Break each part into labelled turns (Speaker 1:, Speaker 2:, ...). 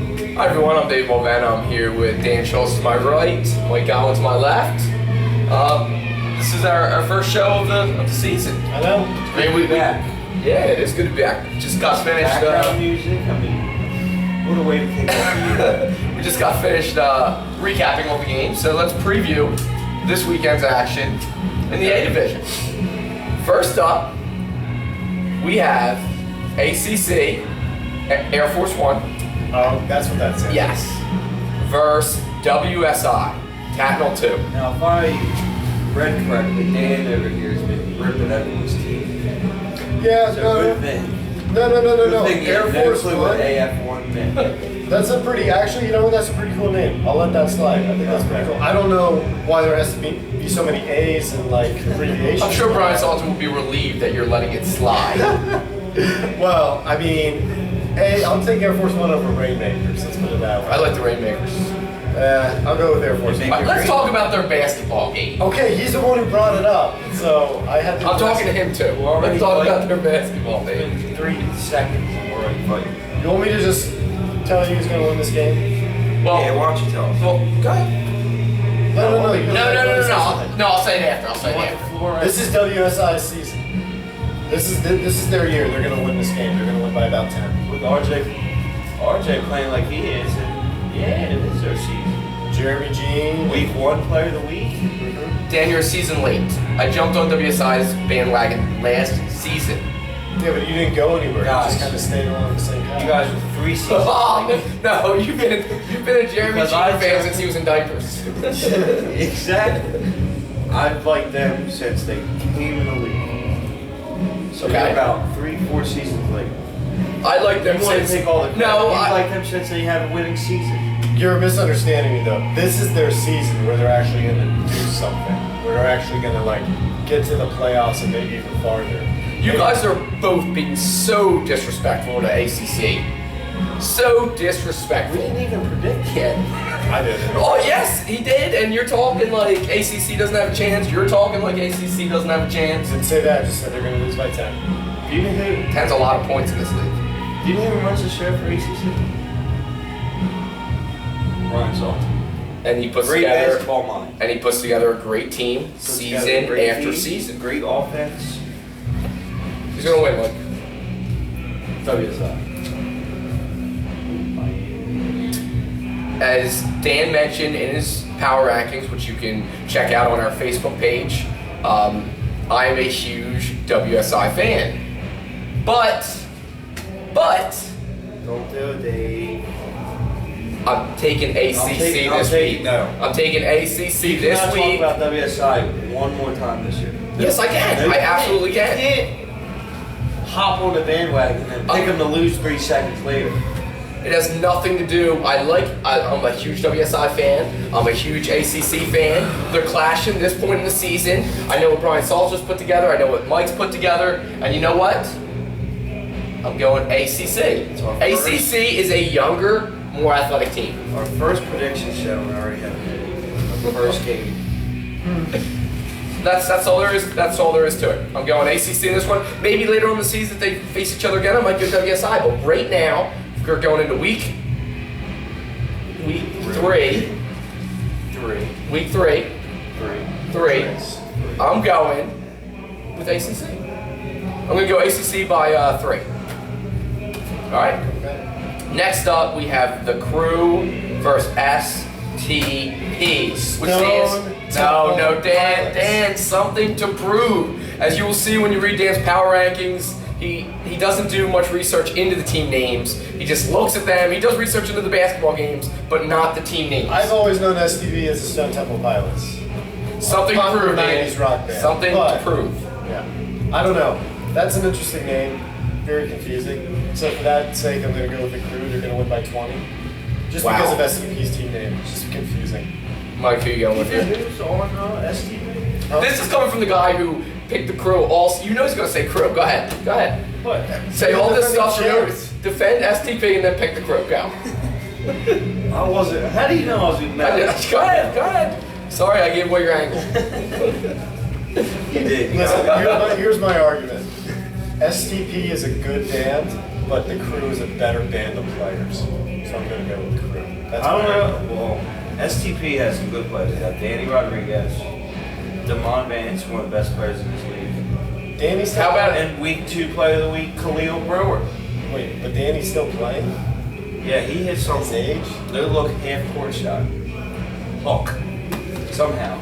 Speaker 1: Hi everyone, I'm Dave Mulvaney. I'm here with Dan Schultz to my right, Mike Gowan to my left. This is our first show of the season.
Speaker 2: I know.
Speaker 1: Great week back. Yeah, it is good to be back. Just got finished.
Speaker 2: Background music. I mean, what a way to kick off the year.
Speaker 1: We just got finished recapping all the games, so let's preview this weekend's action in the A division. First up, we have ACC Air Force One.
Speaker 2: Oh, that's what that says.
Speaker 1: Yes. Versus WSI Tatnall 2.
Speaker 2: Now, if I read correctly, Dan over here has been ripping everyone's team.
Speaker 3: Yeah,
Speaker 2: So
Speaker 3: no.
Speaker 2: good thing.
Speaker 3: No.
Speaker 2: Good thing
Speaker 3: Air
Speaker 2: you
Speaker 3: Force
Speaker 2: no clue
Speaker 3: One.
Speaker 2: what AF1 meant.
Speaker 3: That's a pretty, actually, you know, that's a pretty cool name. I'll let that slide. I think that's pretty cool. I don't know why there has to be so many A's and like abbreviations.
Speaker 1: I'm sure Brian Salton will be relieved that you're letting it slide.
Speaker 3: Well, I mean, I'll take Air Force One over Rainmakers. Let's put it that way.
Speaker 1: I like the Rainmakers.
Speaker 3: I'll go with Air Force One.
Speaker 1: Let's talk about their basketball game.
Speaker 3: Okay, he's the one who brought it up, so I had to.
Speaker 1: I'm talking to him too. Let's talk about their basketball game.
Speaker 2: In 3 seconds, and we're already fighting.
Speaker 3: You want me to just tell you who's going to win this game?
Speaker 1: Well,
Speaker 2: Yeah, why don't you tell us?
Speaker 1: well, go ahead.
Speaker 3: No.
Speaker 1: No, I'll say it after. I'll say it after.
Speaker 3: This is WSI's season. This is their year. They're going to win this game. They're going to win by about 10.
Speaker 2: With RJ playing like he is, and yeah, it is their season.
Speaker 3: Jeremy Jean.
Speaker 2: Week 1 player of the week.
Speaker 1: Dan, you're a season late. I jumped on WSI's bandwagon last season.
Speaker 3: Yeah, but you didn't go anywhere. You
Speaker 2: Guys.
Speaker 3: just kind of stayed along the same path.
Speaker 2: You guys were 3 seasons.
Speaker 1: Oh, no, you've been a Jeremy
Speaker 2: Because
Speaker 1: Jean
Speaker 2: I
Speaker 1: fan
Speaker 2: jumped-
Speaker 1: since he was in diapers.
Speaker 2: Exactly. I've liked them since they came in the league. So
Speaker 1: Okay.
Speaker 2: they're about 3-4 seasons late.
Speaker 1: I like them
Speaker 2: You want to
Speaker 1: since.
Speaker 2: take all the credit.
Speaker 1: No,
Speaker 2: You
Speaker 1: I
Speaker 2: like them since they had a winning season.
Speaker 3: You're misunderstanding me though. This is their season where they're actually going to do something. Where they're actually going to like get to the playoffs and maybe even farther.
Speaker 1: You guys are both being so disrespectful to ACC. So
Speaker 2: We
Speaker 1: disrespectful.
Speaker 2: didn't even predict yet.
Speaker 3: I did.
Speaker 1: Oh yes, he did, and you're talking like ACC doesn't have a chance. You're talking like ACC doesn't have a chance.
Speaker 3: Didn't say that. I just said they're going to lose by 10.
Speaker 2: Do you know who?
Speaker 1: 10's a lot of points in this league.
Speaker 2: Do you know who runs the show for ACC? Brian Salton.
Speaker 1: And he puts
Speaker 2: Great
Speaker 1: together
Speaker 2: basketball mind.
Speaker 1: and he puts together a great team
Speaker 2: Puts
Speaker 1: season
Speaker 2: together a great
Speaker 1: after
Speaker 2: team,
Speaker 1: season.
Speaker 2: Great offense.
Speaker 1: He's gonna win, like.
Speaker 2: WSI.
Speaker 1: As Dan mentioned in his power rankings, which you can check out on our Facebook page, I am a huge WSI fan. But
Speaker 2: Don't do it, Dave.
Speaker 1: I'm taking ACC this week.
Speaker 2: No.
Speaker 1: I'm taking ACC
Speaker 2: You
Speaker 1: this
Speaker 2: cannot
Speaker 1: week.
Speaker 2: talk about WSI one more time this year.
Speaker 1: Yes, I can.
Speaker 2: No,
Speaker 1: I absolutely
Speaker 2: You
Speaker 1: can.
Speaker 2: can't hop on the bandwagon and pick them to lose 3 seconds later.
Speaker 1: It has nothing to do. I'm a huge WSI fan. I'm a huge ACC fan. They're clashing this point in the season. I know what Brian Salter's put together. I know what Mike's put together. And you know what? I'm going ACC.
Speaker 2: our
Speaker 1: ACC is a younger, more athletic team.
Speaker 2: Our first prediction show, and I already have the first game.
Speaker 1: That's all there is. That's all there is to it. I'm going ACC in this one. Maybe later on in the season, if they face each other again, I might go WSI. But right now, we're going into week 3. Week 3. I'm going with ACC. I'm going to go ACC by 3. All right. Next up, we have the Crew versus STP, which stands. No, Dan, something to prove. As you will see when you read Dan's power rankings, he doesn't do much research into the team names. He just looks at them. He does research into the basketball games, but not the team names.
Speaker 3: I've always known STV as the Stone Temple Pilots.
Speaker 1: Something to
Speaker 3: Popular
Speaker 1: prove, Dan.
Speaker 3: 90s rock band.
Speaker 1: Something
Speaker 3: But-
Speaker 1: to prove.
Speaker 3: Yeah. I don't know. That's an interesting name. Very confusing. So for that sake, I'm going to go with the Crew. They're going to win by 20. Just
Speaker 1: Wow.
Speaker 3: because of STP's team name. It's just confusing.
Speaker 1: Mike, who you going with here?
Speaker 2: Who's on STV?
Speaker 3: Huh?
Speaker 1: This is coming from the guy who picked the Crew all. You know he's going to say Crew. Go ahead.
Speaker 2: What?
Speaker 1: Say all this
Speaker 3: Defending
Speaker 1: stuff. You know,
Speaker 3: champs.
Speaker 1: defend STP and then pick the Crew. Go.
Speaker 2: I wasn't. How do you know I was with Matt?
Speaker 1: Go ahead. Sorry, I gave away your angle.
Speaker 2: You did.
Speaker 3: Listen, here's my argument. STP is a good band, but the Crew is a better band of players. so I'm gonna go with the crew. That's
Speaker 2: I don't
Speaker 3: my-
Speaker 2: know. Well, STP has some good players. They got Danny Rodriguez, Damon Vance, one of the best players in this league.
Speaker 3: Danny's still
Speaker 1: How about
Speaker 2: And week 2 player of the week, Khalil Brewer.
Speaker 3: Wait, but Danny's still playing?
Speaker 2: Yeah, he hit
Speaker 3: His
Speaker 2: something.
Speaker 3: age?
Speaker 2: They look half court shot. Hook. Somehow.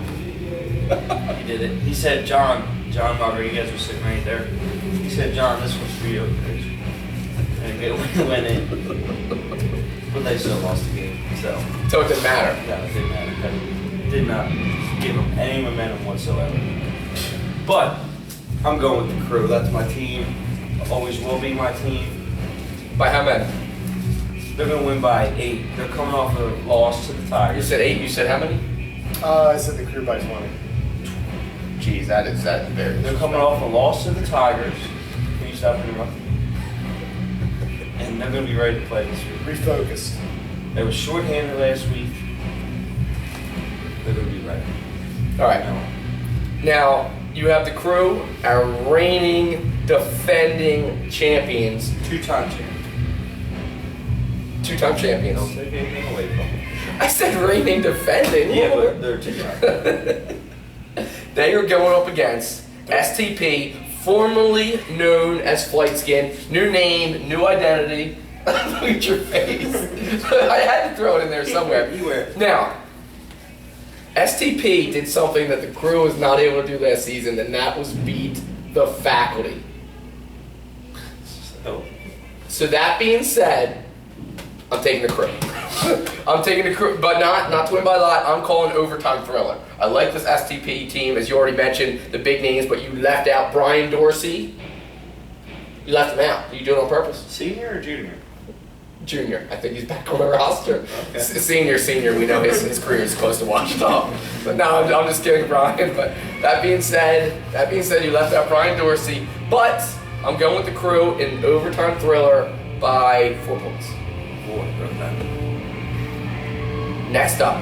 Speaker 2: He did it. He said, John Rodriguez was sitting right there. He said, John, this one's for you. And it went in. But they still lost the game. So,
Speaker 1: it didn't matter.
Speaker 2: no, it didn't matter. That did not give them any momentum whatsoever. But I'm going with the crew. That's my team. Always will be my team.
Speaker 1: By how many?
Speaker 2: They're going to win by 8. They're coming off a loss to the
Speaker 1: You
Speaker 2: Tigers.
Speaker 1: said 8. You said how many?
Speaker 3: I said the crew by 20.
Speaker 1: Jeez, that is very.
Speaker 2: They're coming off a loss to the Tigers. Can you stop interrupting? And they're going to be ready to play this week.
Speaker 3: Refocused.
Speaker 2: They were shorthanded last week. They're going to be ready.
Speaker 1: All right. Now you have the crew, our reigning, defending champions,
Speaker 2: 2-time champion.
Speaker 1: two-time
Speaker 2: Don't
Speaker 1: champions.
Speaker 2: take anything away from them.
Speaker 1: I said reigning, defending.
Speaker 2: Yeah, but they're 2-time.
Speaker 1: They are going up against STP, formerly known as Flight Skin. New name, new identity. Look at your face. I had to throw it in there somewhere.
Speaker 2: You wear it.
Speaker 1: Now, STP did something that the crew was not able to do last season, and that was beat the faculty.
Speaker 2: Oh.
Speaker 1: So that being said, I'm taking the crew. I'm taking the crew, but not to win by a lot. I'm calling overtime thriller. I like this STP team, as you already mentioned, the big names, but you left out Brian Dorsey. You left him out. Are you doing it on purpose?
Speaker 2: Senior or junior?
Speaker 1: Junior. I think he's back on the roster.
Speaker 2: Okay.
Speaker 1: Senior, we know his career is close to washed up. But no, I'm just kidding, Brian. But that being said, you left out Brian Dorsey. But I'm going with the crew in overtime thriller by 4 points. Next up,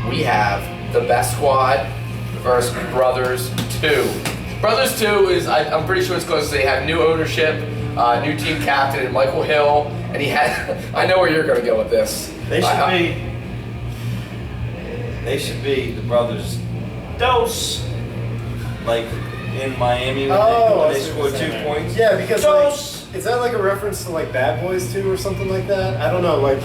Speaker 1: we have the best squad versus Brothers 2. Brothers 2 is, I'm pretty sure it's because they have new ownership, new team captain, and Michael Hill, and he had, I know where you're going to go with this.
Speaker 2: They should be the brothers Dose, like in Miami when
Speaker 3: Oh,
Speaker 2: they scored 2 points.
Speaker 3: Yeah, because
Speaker 2: Dose.
Speaker 3: like, is that like a reference to like Bad Boys 2 or something like that? I don't know, like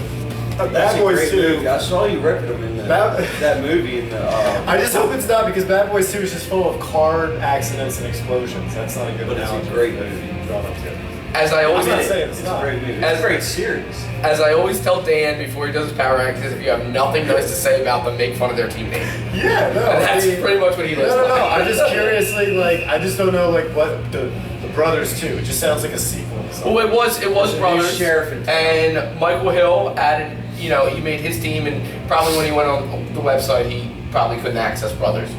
Speaker 2: That's
Speaker 3: Bad
Speaker 2: a
Speaker 3: Boys
Speaker 2: great
Speaker 3: 2.
Speaker 2: movie. I saw you ripping them in that movie in the.
Speaker 3: I just hope it's not, because Bad Boys 2 is just full of car accidents and explosions. That's not a good
Speaker 2: But it's a
Speaker 3: analogy.
Speaker 2: great movie.
Speaker 3: Drawn up to.
Speaker 1: As I always
Speaker 3: I'm not saying it's
Speaker 2: It's
Speaker 3: not.
Speaker 2: a great movie.
Speaker 1: As-
Speaker 2: It's a great series.
Speaker 1: As I always tell Dan before he does his power rankings, if you have nothing nice to say about them, make fun of their team name.
Speaker 3: Yeah, no.
Speaker 1: And that's pretty much what he lives
Speaker 3: No.
Speaker 1: by.
Speaker 3: I'm just curiously, like, I just don't know, like, what the Brothers 2. It just sounds like a sequel. to something.
Speaker 1: Well, it was
Speaker 2: There's a new
Speaker 1: Brothers,
Speaker 2: sheriff in town.
Speaker 1: and Michael Hill added, he made his team, and probably when he went on the website, he probably couldn't access Brothers.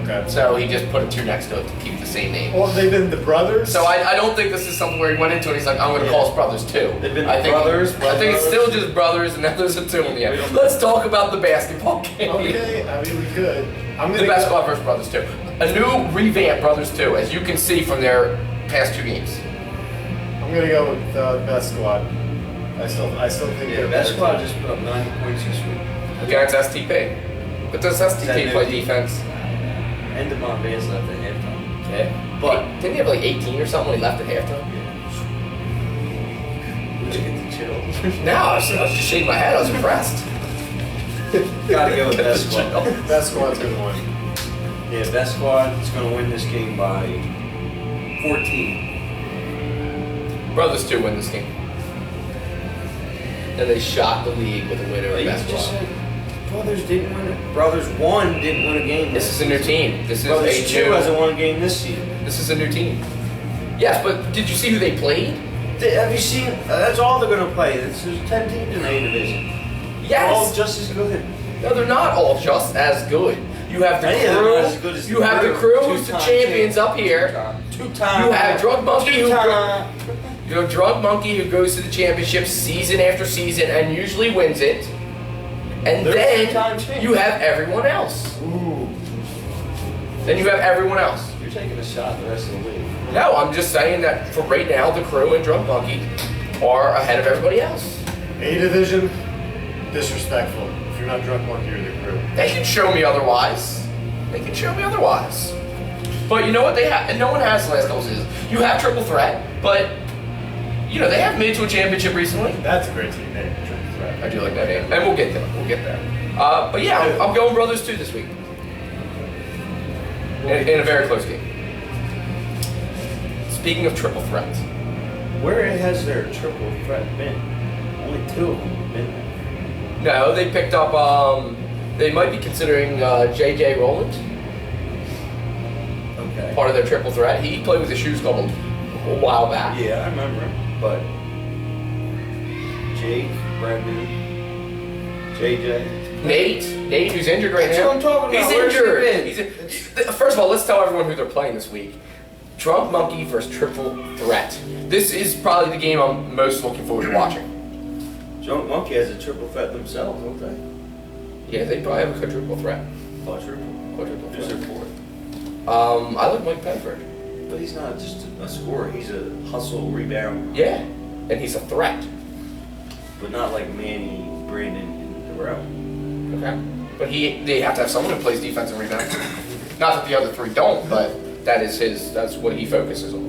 Speaker 3: Okay.
Speaker 1: So he just put a 2 next to it to keep the same name.
Speaker 3: Well, they've been the Brothers.
Speaker 1: So I don't think this is something where he went into it and he's like, I'm going to call us Brothers 2.
Speaker 2: They've been
Speaker 1: I think,
Speaker 2: Brothers,
Speaker 1: I think it's
Speaker 2: Brothers.
Speaker 1: still just Brothers, and then there's a 2 in the
Speaker 2: We
Speaker 1: end.
Speaker 2: don't-
Speaker 1: Let's talk about the basketball game.
Speaker 3: Okay, I mean, we could. I'm
Speaker 1: The
Speaker 3: gonna
Speaker 1: best
Speaker 3: go-
Speaker 1: squad versus Brothers 2. A new revamped Brothers 2, as you can see from their past 2 games.
Speaker 3: I'm gonna go with the best squad. I still think
Speaker 2: Yeah,
Speaker 3: they're
Speaker 2: best
Speaker 3: better
Speaker 2: squad
Speaker 3: team.
Speaker 2: just put up 90 points this week.
Speaker 1: Against STP. But does
Speaker 2: Is
Speaker 1: STP
Speaker 2: that
Speaker 1: play
Speaker 2: new?
Speaker 1: defense?
Speaker 2: And Devon Vance left at halftime.
Speaker 1: Yeah.
Speaker 2: But
Speaker 1: Didn't he have like 18 or something when he left at halftime?
Speaker 2: we should get to chill.
Speaker 1: No, I was just shaking my head. I was impressed.
Speaker 2: Gotta go with best squad.
Speaker 3: Best squad's gonna win.
Speaker 2: Yeah, best squad is gonna win this game by 14.
Speaker 1: Brothers 2 win this game. And they shot the league with a win over
Speaker 2: But you
Speaker 1: best
Speaker 2: just
Speaker 1: squad.
Speaker 2: said Brothers didn't win it. Brothers 1 didn't win a game.
Speaker 1: This is a new team. This is
Speaker 2: Brothers
Speaker 1: a
Speaker 2: 2 hasn't won a game this season.
Speaker 1: This is a new team. Yes, but did you see who they played?
Speaker 2: Have you seen? That's all they're gonna play. This is 10 teams in A division. They're all
Speaker 1: Yes.
Speaker 2: just as good.
Speaker 1: No, they're not all just as good. You have the
Speaker 2: Any of them
Speaker 1: crew.
Speaker 2: are as good as
Speaker 1: You have the crew who's the
Speaker 2: Two-time
Speaker 1: champions up here.
Speaker 2: Two-time.
Speaker 1: You have Drug Monkey who
Speaker 2: Two-time.
Speaker 1: You have Drug Monkey who goes to the championship season after season and usually wins it. And
Speaker 2: They're
Speaker 1: then
Speaker 2: two-time champs.
Speaker 1: you have everyone else.
Speaker 3: Ooh.
Speaker 1: Then you have everyone else.
Speaker 2: You're taking a shot at the rest of the league.
Speaker 1: No, I'm just saying that for right now, the crew and Drug Monkey are ahead of everybody else.
Speaker 3: A division. disrespectful if you're not drunk monkey or the crew.
Speaker 1: They can show me otherwise. But you know what they have, and no one has the last couple seasons. You have triple threat, but you know they have made it to a championship recently.
Speaker 3: That's a great team name, triple threat.
Speaker 1: I do like that name, and we'll get there. But yeah, I'm going Brothers 2 this week in a very close game. Speaking of triple threat,
Speaker 2: Where has their triple threat been? Only 2 of them have been there.
Speaker 1: no, they picked up. They might be considering J.J. Rowland.
Speaker 2: Okay.
Speaker 1: Part of their triple threat. He played with the Shoes Club a while back.
Speaker 2: Yeah, I remember him. But Jake, Brendan, JJ.
Speaker 1: Nate, who's injured right
Speaker 2: That's
Speaker 1: now.
Speaker 2: what I'm talking about.
Speaker 1: He's
Speaker 2: Where's he
Speaker 1: injured.
Speaker 2: been?
Speaker 1: First of all, let's tell everyone who they're playing this week. Drunk Monkey versus Triple Threat. This is probably the game I'm most looking forward to watching.
Speaker 2: Drunk Monkey has a triple threat themselves, don't they?
Speaker 1: Yeah, they probably have a quadruple threat.
Speaker 2: Quadruple.
Speaker 1: Quadruple
Speaker 2: Who's
Speaker 1: threat.
Speaker 2: their fourth?
Speaker 1: I like Mike Penford.
Speaker 2: But he's not just a scorer. He's a hustle, rebound.
Speaker 1: Yeah, and he's a threat.
Speaker 2: But not like Manny, Brandon, and Darrell.
Speaker 1: Okay. But they have to have someone who plays defense and rebounds. Not that the other 3 don't, but that's what he focuses on.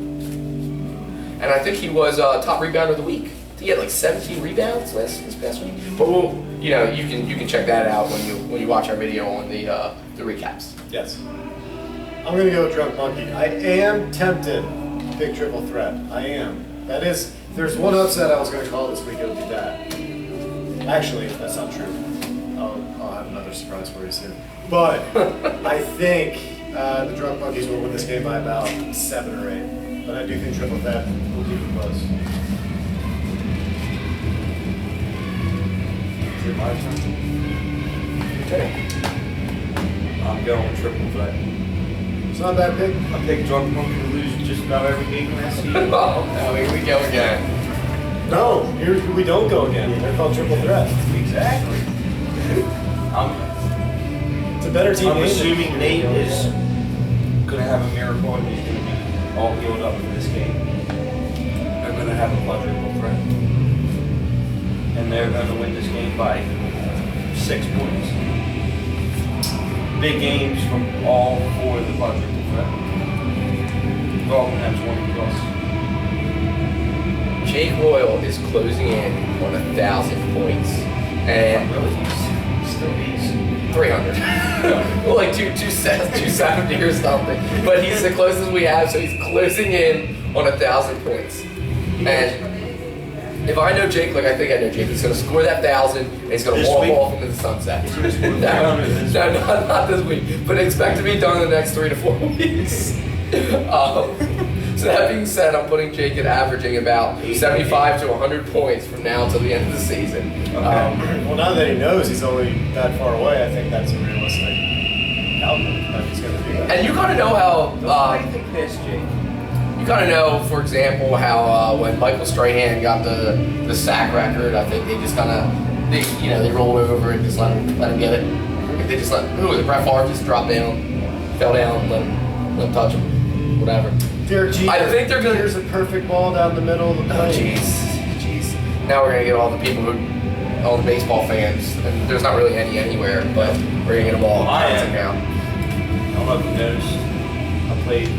Speaker 1: And I think he was top rebounder of the week. He had like 17 rebounds this past week. But you can check that out when you watch our video on the recaps.
Speaker 3: Yes. I'm gonna go with drunk monkey. I am tempted to pick triple threat. I am. That is. There's one upset I was gonna call this week. It would be that. Actually, that's not true. I'll have another surprise for you soon. But I think the drunk monkeys will win this game by about 7 or 8. But I do think triple threat will keep it close.
Speaker 2: Is it my turn?
Speaker 1: Okay.
Speaker 2: I'm going triple threat.
Speaker 3: It's not that big.
Speaker 2: I picked Drunk Monkey to lose just about every game last season.
Speaker 1: Oh, no, here we go again.
Speaker 3: No, here we don't go again. They're called triple threat.
Speaker 2: Exactly.
Speaker 3: It's a better team.
Speaker 2: I'm
Speaker 3: game than-
Speaker 2: assuming Nate is going to have a miracle and he's going to be all healed up for this game. They're going to have a quadruple threat. And they're going to win this game by 6 points. Big games from all 4 of the quadruple threat. They're all going to have 20 plus.
Speaker 1: Jake Royal is closing in on 1,000 points. And
Speaker 2: Really, he's still easy.
Speaker 1: 300. Well, like 270 or something. But he's the closest we have, so he's closing in on 1,000 points. And if I know Jake, like I think I know Jake, he's going to score that 1,000 and he's going to
Speaker 2: This
Speaker 1: walk
Speaker 2: week?
Speaker 1: off into the sunset.
Speaker 2: He's gonna score
Speaker 1: No,
Speaker 2: 300 this
Speaker 1: not this week, but expect to be done in the next 3 to 4 weeks. So that being said, I'm putting Jake at averaging about 75 to 100 points from now until the end of the season.
Speaker 3: Well, now that he knows he's only that far away, I think that's a realistic outlook that he's going to do that.
Speaker 1: And you kind of know how.
Speaker 2: Why do you think past Jake?
Speaker 1: You kind of know, for example, how when Michael Strahan got the sack record, I think they just kind of they rolled over and just let him get it. They just who was it? Brett Favre just dropped down, fell down, let him touch him, whatever.
Speaker 3: Derek Jeter.
Speaker 1: I think they're gonna.
Speaker 3: Here's a perfect ball down the middle of the
Speaker 1: Oh
Speaker 3: plate.
Speaker 1: jeez. Now we're gonna get all the people all the baseball fans, and there's not really any anywhere, but we're gonna get them all.
Speaker 2: I am.
Speaker 1: Now.
Speaker 2: I don't know if you noticed. I played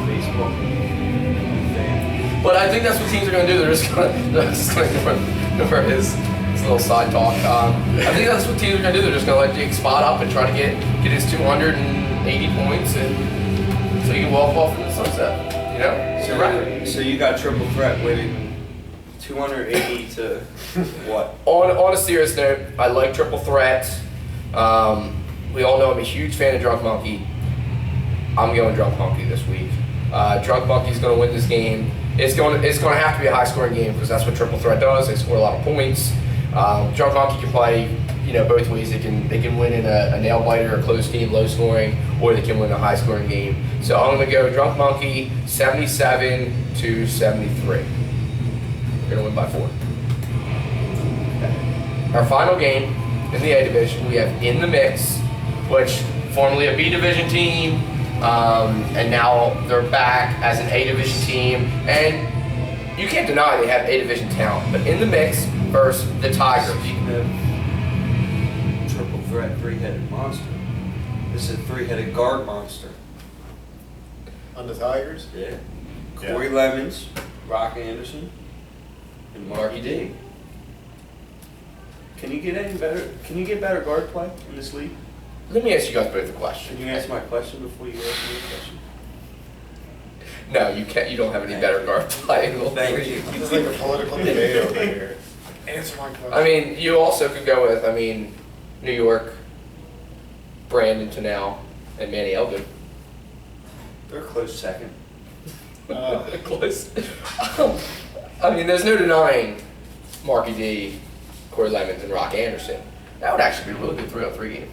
Speaker 2: baseball. Fan.
Speaker 1: But I think that's what teams are going to do. They're just going to, for his little side talk. I think that's what teams are going to do. They're just going to let Jake spot up and try to get his 280 points, and so he can walk off in the sunset. You know, it's your record.
Speaker 2: So you got triple threat winning 280 to what?
Speaker 1: On a serious note, I like triple threat. We all know I'm a huge fan of Drunk Monkey. I'm going Drunk Monkey this week. Drunk Monkey's going to win this game. It's going to have to be a high-scoring game because that's what triple threat does. They score a lot of points. Drunk Monkey can play, both ways. They can win in a nail biter, a close team, low scoring, or they can win a high-scoring game. So I'm going to go Drunk Monkey 77 to 73. We're going to win by 4. Okay. Our final game in the A division, we have In the Mix, which formerly a B division team. And now they're back as an A division team, and you can't deny they have A division talent. But In the Mix versus the Tigers.
Speaker 2: threat, three-headed monster. This is a three-headed guard monster.
Speaker 3: On the Tigers?
Speaker 2: Yeah.
Speaker 3: Yeah.
Speaker 2: Corey Lemons, Rock Anderson, and Marky D. Can you get any better? Can you get better guard play in this league?
Speaker 1: Let me ask you guys both a question.
Speaker 2: Can you answer my question before you ask me a question?
Speaker 1: No, you can't. You don't have any better guard play.
Speaker 2: Thank you.
Speaker 3: This is like a political debate over here. Answer my question.
Speaker 1: I mean, you also could go with, New York, Brandon Tanell, and Manny Elgin.
Speaker 2: They're a close second.
Speaker 1: Close. There's no denying Marky D, Corey Lemons, and Rock Anderson. That would actually be a really good 3-on-3 game.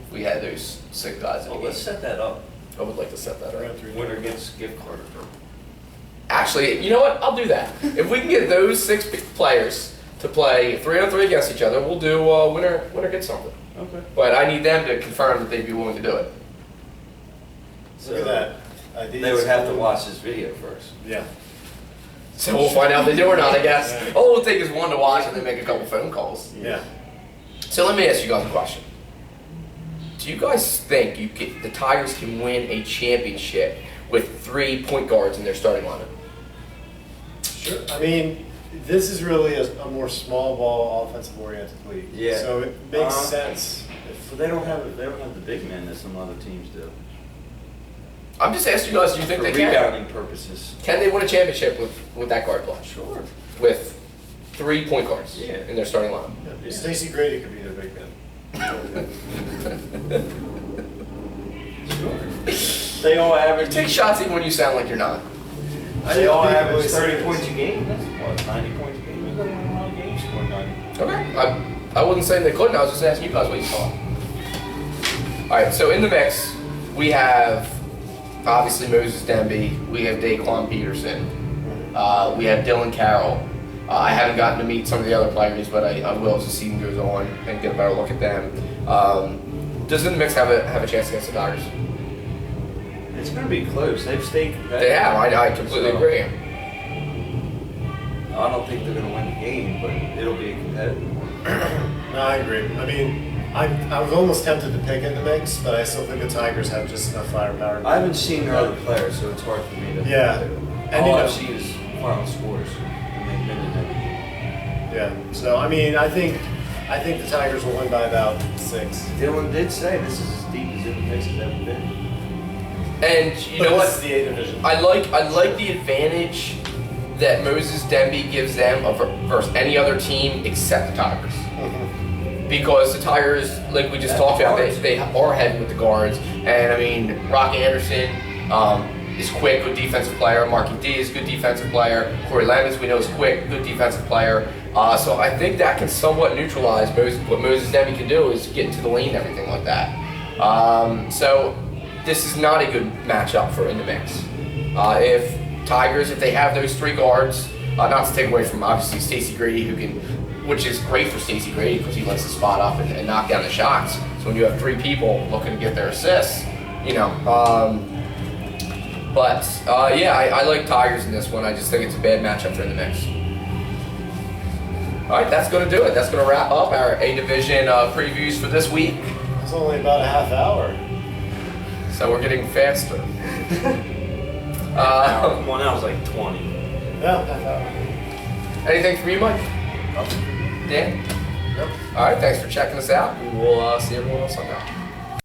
Speaker 1: If we had those 6 guys in the
Speaker 2: Well,
Speaker 1: game.
Speaker 2: let's set that up.
Speaker 1: I would like to set that up.
Speaker 2: Winner gets gift card.
Speaker 1: Actually, you know what? I'll do that. If we can get those 6 players to play 3-on-3 against each other, we'll do winner gets something.
Speaker 2: Okay.
Speaker 1: But I need them to confirm that they'd be willing to do it.
Speaker 3: Look at that.
Speaker 2: They would have to watch this video first.
Speaker 3: Yeah.
Speaker 1: So we'll find out if they do or not, I guess. All it'll take is one to watch and then make a couple phone calls.
Speaker 3: Yeah.
Speaker 1: So let me ask you guys a question. Do you guys think the Tigers can win a championship with 3 point guards in their starting lineup?
Speaker 3: Sure. This is really a more small ball, offensive oriented league.
Speaker 2: Yeah.
Speaker 3: So it makes sense.
Speaker 2: But they don't have the big men that some other teams do.
Speaker 1: I'm just asking you guys, do you think
Speaker 2: For
Speaker 1: they can?
Speaker 2: rebounding purposes.
Speaker 1: Can they win a championship with that guard play?
Speaker 2: Sure.
Speaker 1: With 3 point guards in their starting lineup?
Speaker 3: Yeah. Stacey Grady could be their big man.
Speaker 2: Sure. They all
Speaker 1: You
Speaker 2: average.
Speaker 1: take shots even when you sound like you're not.
Speaker 2: They all
Speaker 3: think
Speaker 2: average
Speaker 3: really
Speaker 2: 30
Speaker 3: serious.
Speaker 2: points a game. That's what, 90 points a game. You're going to win a lot of games scoring 90.
Speaker 1: Okay. I wasn't saying they couldn't. I was just asking you guys what you thought. All right. So in the mix, we have obviously Moses Demby. We have Daquan Peterson. We have Dylan Carroll. I haven't gotten to meet some of the other players, but I will as the season goes on and get a better look at them. Does in the mix have a chance against the Tigers?
Speaker 2: It's going to be close. They've stayed competitive.
Speaker 1: They have. I completely agree.
Speaker 2: I don't think they're going to win the game, but it'll be a competitive one.
Speaker 3: No, I agree. I was almost tempted to pick in the mix, but I still think the Tigers have just enough firepower.
Speaker 2: I haven't seen their other players, so it's hard for me to.
Speaker 3: Yeah. And
Speaker 2: All I've seen is final scores, and they've been in every game.
Speaker 3: Yeah. So I think the Tigers will win by about 6.
Speaker 2: Dylan did say this is as deep as in the mix has ever been.
Speaker 1: And you know
Speaker 3: But
Speaker 1: what?
Speaker 3: this is the A division.
Speaker 1: I like the advantage that Moses Demby gives them versus any other team except the Tigers. Because the Tigers, like we just talked about, they are heading with the guards. And Rock Anderson is quick, good defensive player. Marky D is a good defensive player. Corey Lemons, we know, is quick, good defensive player. So I think that can somewhat neutralize what Moses Demby can do is get into the lane and everything like that. So this is not a good matchup for in the mix. If Tigers, if they have those 3 guards, not to take away from obviously Stacey Grady, which is great for Stacey Grady because he likes to spot up and knock down the shots. So when you have 3 people looking to get their assists, I like Tigers in this one. I just think it's a bad matchup for in the mix. All right, that's going to do it. That's going to wrap up our A Division previews for this week.
Speaker 3: It's only about a half hour.
Speaker 1: So we're getting faster.
Speaker 2: One hour was like 20.
Speaker 3: Yeah, half hour.
Speaker 1: Anything from you, Mike?
Speaker 2: Nothing.
Speaker 1: Dan?
Speaker 3: Yep.
Speaker 1: All right, thanks for checking us out. We will see everyone else on that.